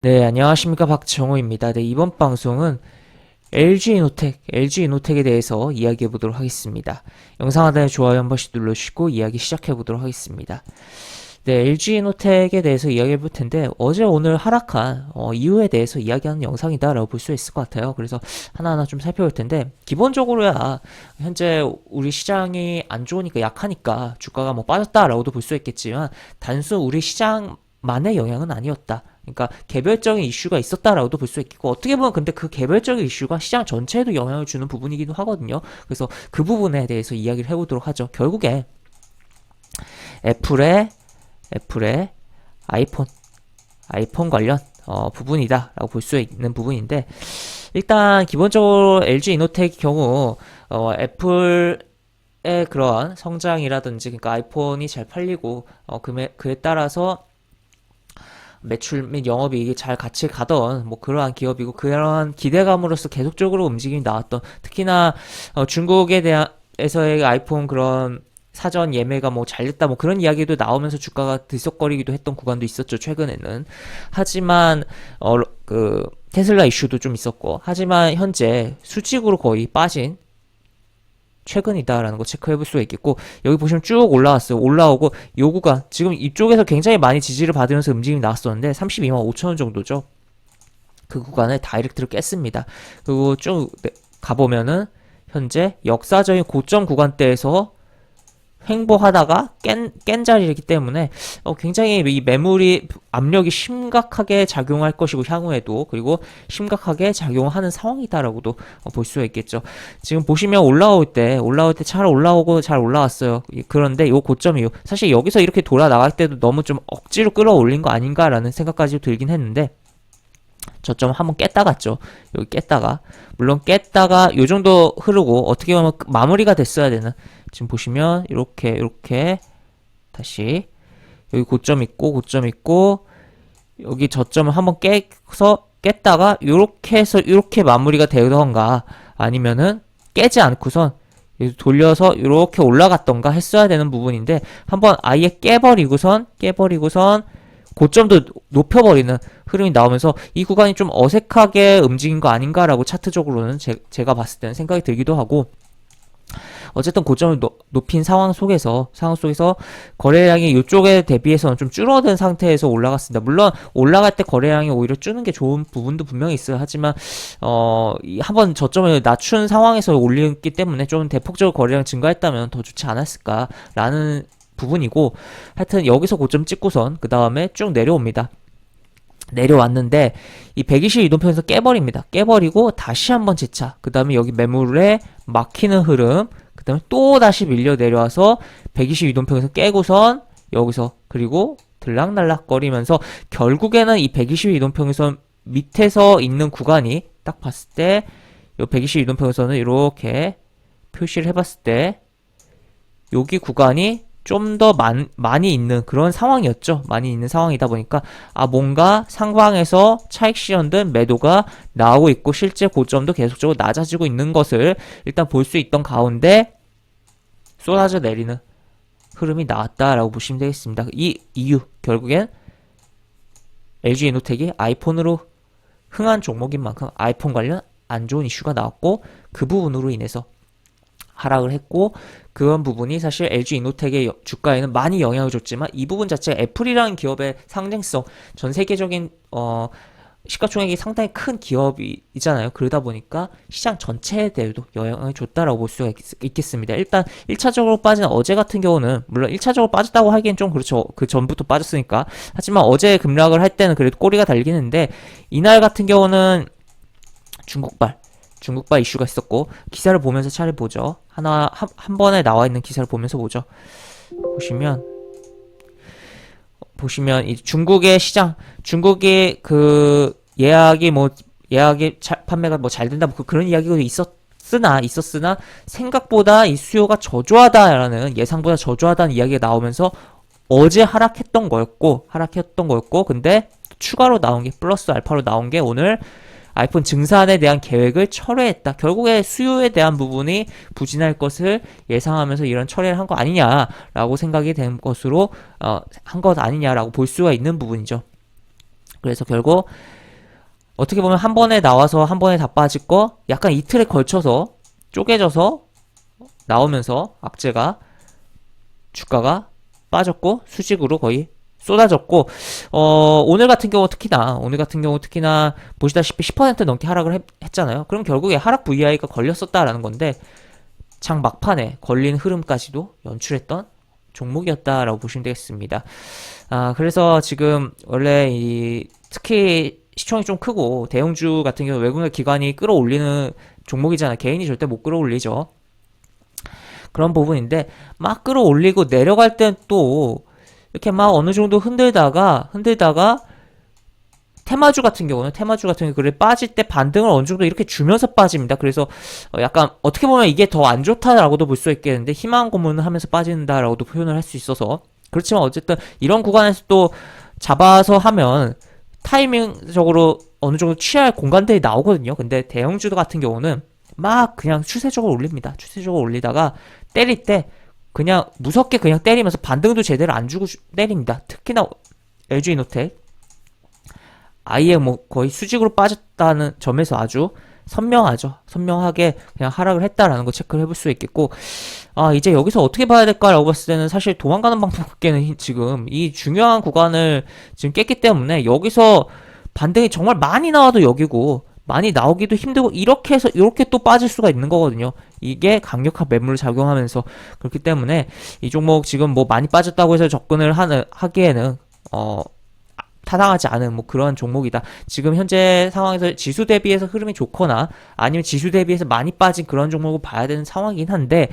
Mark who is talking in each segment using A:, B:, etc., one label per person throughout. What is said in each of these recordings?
A: 네, 안녕하십니까. 박정호입니다. 네, 이번 방송은 LG 이노텍에 대해서 이야기해 보도록 하겠습니다. 영상 하단에 좋아요 한 번씩 눌러주시고 이야기 시작해 보도록 하겠습니다. 네, LG이노텍에 대해서 이야기해 볼 텐데, 어제 오늘 하락한 이유에 대해서 이야기하는 영상이다라고 볼 수 있을 것 같아요. 그래서 하나하나 좀 살펴볼 텐데, 기본적으로야 현재 우리 시장이 안 좋으니까 약하니까 주가가 뭐 빠졌다라고도 볼 수 있겠지만, 단순 우리 시장만의 영향은 아니었다. 그러니까 개별적인 이슈가 있었다라고도 볼 수 있겠고, 어떻게 보면 근데 그 개별적인 이슈가 시장 전체에도 영향을 주는 부분이기도 하거든요. 그래서 그 부분에 대해서 이야기를 해보도록 하죠. 결국에 애플의 애플의 아이폰 관련 부분이다라고 볼 수 있는 부분인데, 일단 기본적으로 LG 이노텍의 경우 애플의 그런 성장이라든지, 그러니까 아이폰이 잘 팔리고 그에 따라서 매출 및 영업이익이 잘 같이 가던 뭐 그러한 기업이고, 그러한 기대감으로서 계속적으로 움직임이 나왔던, 특히나 중국에 대해서의 아이폰 그런 사전 예매가 뭐 잘됐다 뭐 그런 이야기도 나오면서 주가가 들썩거리기도 했던 구간도 있었죠, 최근에는. 하지만 그 테슬라 이슈도 좀 있었고, 하지만 현재 수직으로 거의 빠진 최근이다라는 거 체크해 볼 수가 있겠고, 여기 보시면 쭉 올라왔어요. 올라오고 요 구간 지금 이쪽에서 굉장히 많이 지지를 받으면서 움직임이 나왔었는데, 32만 5천 원 정도죠. 그 구간을 다이렉트로 깼습니다. 그리고 쭉 가보면은 현재 역사적인 고점 구간대에서 횡보하다가 깬 자리이기 때문에 굉장히 이 매물이 압력이 심각하게 작용할 것이고, 향후에도, 그리고 심각하게 작용하는 상황이다라고도 볼 수가 있겠죠. 지금 보시면 올라올 때 잘 올라오고 잘 올라왔어요. 그런데 이 고점이 사실 여기서 이렇게 돌아 나갈 때도 너무 좀 억지로 끌어올린 거 아닌가라는 생각까지 들긴 했는데, 저점 한번 깼다 갔죠. 여기 깼다가, 물론 깼다가 요 정도 흐르고 어떻게 보면 마무리가 됐어야 되는, 지금 보시면 이렇게 다시 여기 고점 있고 여기 저점을 한번 깨서 깼다가 요렇게 해서 요렇게 마무리가 되던가, 아니면은 깨지 않고선 돌려서 이렇게 올라갔던가 했어야 되는 부분인데, 한번 아예 깨버리고선 고점도 높여버리는 흐름이 나오면서 이 구간이 좀 어색하게 움직인 거 아닌가라고 차트적으로는 제가 봤을 때는 생각이 들기도 하고, 어쨌든 고점을 높인 상황 속에서 거래량이 이쪽에 대비해서는 좀 줄어든 상태에서 올라갔습니다. 물론 올라갈 때 거래량이 오히려 주는 게 좋은 부분도 분명히 있어요. 하지만 한번 저점을 낮춘 상황에서 올렸기 때문에 좀 대폭적으로 거래량 증가했다면 더 좋지 않았을까라는 부분이고, 하여튼 여기서 고점 찍고선 그 다음에 쭉 내려옵니다. 내려왔는데 이 120 이동평에서 깨버립니다. 깨버리고 다시 한번 재차, 그 다음에 여기 매물에 막히는 흐름, 그 다음에 또 다시 밀려 내려와서 120 이동평에서 깨고선 여기서, 그리고 들락날락 거리면서 결국에는 이 120 이동평에서 밑에서 있는 구간이 딱 봤을 때, 이 120 이동평에서는 이렇게 표시를 해봤을 때 여기 구간이 좀 더 많이 있는 그런 상황이었죠. 많이 있는 상황이다 보니까 뭔가 상방에서 차익 실현된 매도가 나오고 있고, 실제 고점도 계속적으로 낮아지고 있는 것을 일단 볼 수 있던 가운데 쏟아져 내리는 흐름이 나왔다라고 보시면 되겠습니다. 이 이유, 결국엔 LG이노텍이 아이폰으로 흥한 종목인 만큼 아이폰 관련 안 좋은 이슈가 나왔고, 그 부분으로 인해서 하락을 했고, 그런 부분이 사실 LG이노텍의 주가에는 많이 영향을 줬지만, 이 부분 자체가 애플이라는 기업의 상징성, 전 세계적인 시가총액이 상당히 큰 기업이잖아요. 그러다 보니까 시장 전체에 대해도 영향을 줬다라고 볼 수가 있겠습니다. 일단 1차적으로 빠진 어제 같은 경우는, 물론 1차적으로 빠졌다고 하기엔 좀 그렇죠. 그 전부터 빠졌으니까. 하지만 어제 급락을 할 때는 그래도 꼬리가 달리는데, 이날 같은 경우는 중국발 이슈가 있었고, 기사를 보면서 차례 보죠. 한 번에 나와 있는 기사를 보면서 보죠. 보시면 이 중국의 시장, 중국의 그 예약이 판매가 뭐 잘 된다, 뭐 그런 이야기가 있었으나 생각보다 이 수요가 저조하다라는, 예상보다 저조하다는 이야기가 나오면서 어제 하락했던 거였고, 근데 추가로 나온 게, 플러스 알파로 나온 게 오늘 아이폰 증산에 대한 계획을 철회했다. 결국에 수요에 대한 부분이 부진할 것을 예상하면서 이런 철회를 한 거 아니냐라고 생각이 된 것으로 한 것 아니냐라고 볼 수가 있는 부분이죠. 그래서 결국 어떻게 보면 한 번에 나와서 한 번에 다 빠질 거 약간 이틀에 걸쳐서 쪼개져서 나오면서 악재가 주가가 빠졌고 수직으로 거의 쏟아졌고 오늘 같은 경우 특히나 보시다시피 10% 넘게 하락을 했잖아요. 그럼 결국에 하락 VI가 걸렸었다라는 건데 장 막판에 걸린 흐름까지도 연출했던 종목이었다라고 보시면 되겠습니다. 그래서 지금 원래 특히 시총이 좀 크고 대형주 같은 경우 외국인 기관이 끌어올리는 종목이잖아. 개인이 절대 못 끌어올리죠. 그런 부분인데 막 끌어올리고 내려갈 땐 또 이렇게 막 어느 정도 흔들다가 테마주 같은 경우는 그래 빠질 때 반등을 어느 정도 이렇게 주면서 빠집니다. 그래서 약간 어떻게 보면 이게 더 안 좋다라고도 볼 수 있겠는데 희망 고문을 하면서 빠진다라고도 표현을 할 수 있어서 그렇지만 어쨌든 이런 구간에서 또 잡아서 하면 타이밍적으로 어느 정도 취할 공간들이 나오거든요. 근데 대형주도 같은 경우는 막 그냥 추세적으로 올립니다. 추세적으로 올리다가 때릴 때 그냥 무섭게 그냥 때리면서 반등도 제대로 안 주고 때립니다. 특히나 LG이노텍 아예 뭐 거의 수직으로 빠졌다는 점에서 아주 선명하게 그냥 하락을 했다라는 거 체크를 해볼 수 있겠고, 이제 여기서 어떻게 봐야 될까라고 봤을 때는 사실 도망가는 방법밖에는 지금 이 중요한 구간을 지금 깼기 때문에 여기서 반등이 정말 많이 나와도 여기고 많이 나오기도 힘들고 이렇게 해서 이렇게 또 빠질 수가 있는 거거든요. 이게 강력한 매물을 작용하면서 그렇기 때문에 이 종목 지금 뭐 많이 빠졌다고 해서 접근을 하기에는 타당하지 않은 뭐 그런 종목이다. 지금 현재 상황에서 지수 대비해서 흐름이 좋거나 아니면 지수 대비해서 많이 빠진 그런 종목을 봐야 되는 상황이긴 한데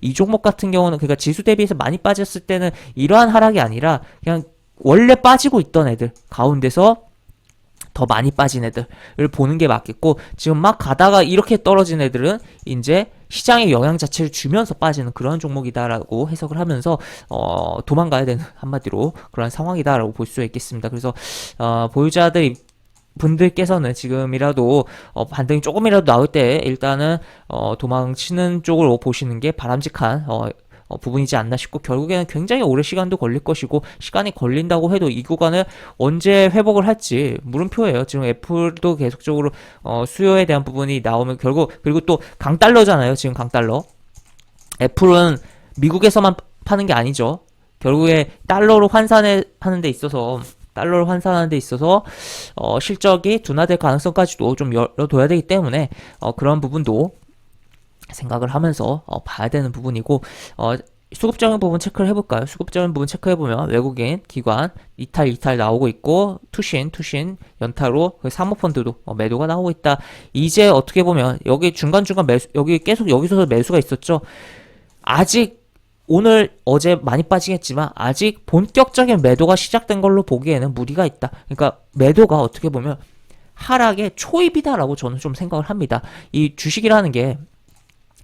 A: 이 종목 같은 경우는 그러니까 지수 대비해서 많이 빠졌을 때는 이러한 하락이 아니라 그냥 원래 빠지고 있던 애들 가운데서 더 많이 빠진 애들을 보는 게 맞겠고 지금 막 가다가 이렇게 떨어진 애들은 이제 시장의 영향 자체를 주면서 빠지는 그런 종목이다라고 해석을 하면서 도망가야 되는 한마디로 그런 상황이다라고 볼 수 있겠습니다. 그래서 보유자들 분들께서는 지금이라도 반등이 조금이라도 나올 때 일단은 도망치는 쪽으로 보시는 게 바람직한 부분이지 않나 싶고 결국에는 굉장히 오래 시간도 걸릴 것이고 시간이 걸린다고 해도 이 구간을 언제 회복을 할지 물음표예요. 지금 애플도 계속적으로 수요에 대한 부분이 나오면 결국 그리고 또 강달러잖아요. 지금 강달러 애플은 미국에서만 파는 게 아니죠. 결국에 달러로 환산하는 데 있어서 실적이 둔화될 가능성까지도 좀 열어둬야 되기 때문에 그런 부분도 생각을 하면서 봐야 되는 부분이고 수급적인 부분 체크를 해볼까요? 수급적인 부분 체크해보면 외국인 기관 이탈 나오고 있고 투신 연타로 사모펀드도 매도가 나오고 있다. 이제 어떻게 보면 여기 중간중간 매수 여기 계속 여기서 매수가 있었죠. 아직 오늘 어제 많이 빠지겠지만 아직 본격적인 매도가 시작된 걸로 보기에는 무리가 있다. 그러니까 매도가 어떻게 보면 하락의 초입이다라고 저는 좀 생각을 합니다. 이 주식이라는 게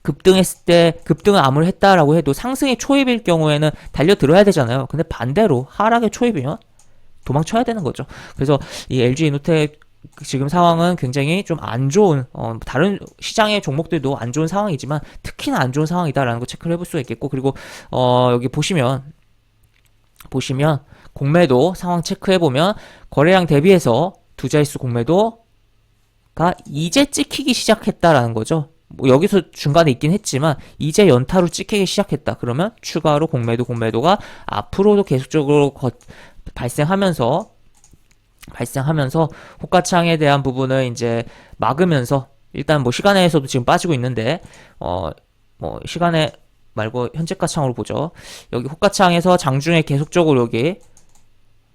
A: 급등했을 때 급등을 아무리 했다라고 해도 상승의 초입일 경우에는 달려들어야 되잖아요. 근데 반대로 하락의 초입이면 도망쳐야 되는 거죠. 그래서 이 LG이노텍 지금 상황은 굉장히 좀 안 좋은 다른 시장의 종목들도 안 좋은 상황이지만 특히나 안 좋은 상황이다라는 거 체크를 해볼 수 있겠고 그리고 여기 보시면 공매도 상황 체크해보면 거래량 대비해서 두 자릿수 공매도가 이제 찍히기 시작했다라는 거죠. 뭐 여기서 중간에 있긴 했지만 이제 연타로 찍히기 시작했다. 그러면 추가로 공매도가 앞으로도 계속적으로 발생하면서 호가창에 대한 부분을 이제 막으면서 일단 뭐 시간에서도 지금 빠지고 있는데 뭐 시간에 말고 현재가창으로 보죠. 여기 호가창에서 장중에 계속적으로 여기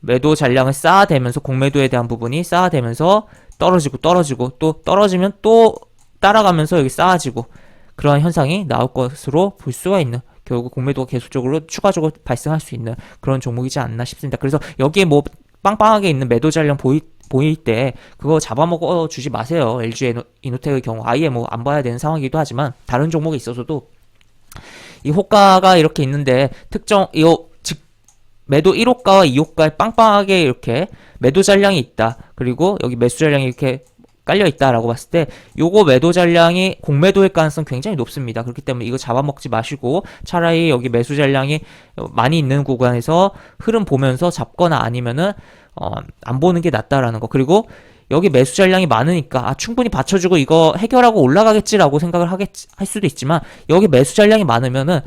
A: 매도 잔량을 쌓아대면서 공매도에 대한 부분이 쌓아대면서 떨어지고 또 떨어지면 또 따라가면서 여기 쌓아지고 그러한 현상이 나올 것으로 볼 수가 있는 결국 공매도가 계속적으로 추가적으로 발생할 수 있는 그런 종목이지 않나 싶습니다. 그래서 여기에 뭐 빵빵하게 있는 매도 잔량 보일 때 그거 잡아먹어 주지 마세요. LG 이노텍의 경우 아예 뭐 안 봐야 되는 상황이기도 하지만 다른 종목에 있어서도 이 호가가 이렇게 있는데 매도 1호가와 2호가에 빵빵하게 이렇게 매도 잔량이 있다. 그리고 여기 매수 잔량이 이렇게 깔려 있다라고 봤을 때 요거 매도 잔량이 공매도일 가능성 굉장히 높습니다. 그렇기 때문에 이거 잡아먹지 마시고 차라리 여기 매수 잔량이 많이 있는 구간에서 흐름 보면서 잡거나 아니면은 안 보는 게 낫다라는 거. 그리고 여기 매수 잔량이 많으니까 충분히 받쳐주고 이거 해결하고 올라가겠지라고 생각을 할 수도 있지만 여기 매수 잔량이 많으면은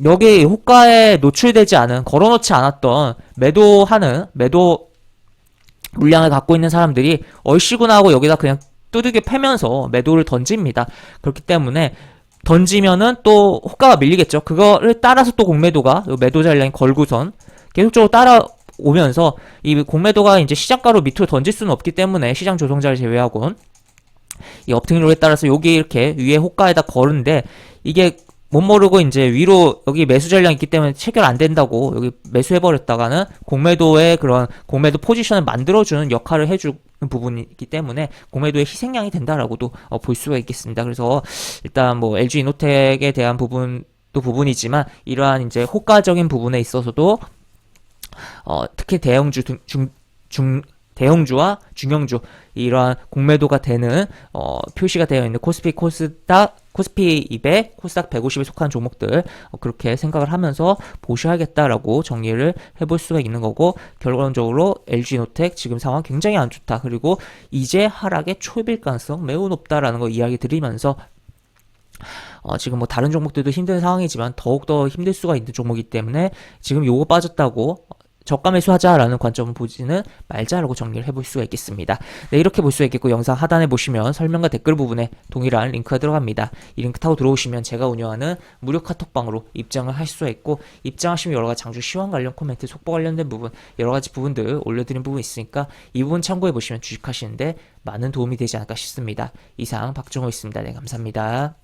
A: 여기 호가에 노출되지 않은 걸어놓지 않았던 매도 물량을 갖고 있는 사람들이 얼씨구나 하고 여기다 그냥 두들겨 패면서 매도를 던집니다. 그렇기 때문에 던지면은 또 호가가 밀리겠죠. 그거를 따라서 또 공매도가 매도 잔량이 걸고선 계속적으로 따라오면서 이 공매도가 이제 시장가로 밑으로 던질 수는 없기 때문에 시장 조정자를 제외하고는 이 업트롤에 따라서 여기 이렇게 위에 호가에다 걸은데 이게 못 모르고 이제 위로 여기 매수 잔량 있기 때문에 체결 안 된다고 여기 매수해버렸다가는 공매도의 그런 공매도 포지션을 만들어주는 역할을 해주는 부분이기 때문에 공매도의 희생양이 된다라고도 볼 수가 있겠습니다. 그래서 일단 뭐 LG 이노텍에 대한 부분도 부분이지만 이러한 이제 호가적인 부분에 있어서도 특히 대형주와 중형주 이러한 공매도가 되는 표시가 되어 있는 코스피 200, 코스닥 150에 속한 종목들 그렇게 생각을 하면서 보셔야겠다라고 정리를 해볼 수가 있는 거고 결론적으로 LG노텍 지금 상황 굉장히 안 좋다. 그리고 이제 하락의 초입일 가능성 매우 높다라는 거 이야기 드리면서 지금 뭐 다른 종목들도 힘든 상황이지만 더욱더 힘들 수가 있는 종목이기 때문에 지금 요거 빠졌다고 저가 매수하자라는 관점을 보지는 말자라고 정리를 해볼 수가 있겠습니다. 네, 이렇게 볼 수가 있겠고 영상 하단에 보시면 설명과 댓글 부분에 동일한 링크가 들어갑니다. 이 링크 타고 들어오시면 제가 운영하는 무료 카톡방으로 입장을 할 수가 있고 입장하시면 여러가지 장주 시황 관련 코멘트, 속보 관련된 부분 여러가지 부분들 올려드린 부분 있으니까 이 부분 참고해보시면 주식하시는데 많은 도움이 되지 않을까 싶습니다. 이상 박종호였습니다. 네, 감사합니다.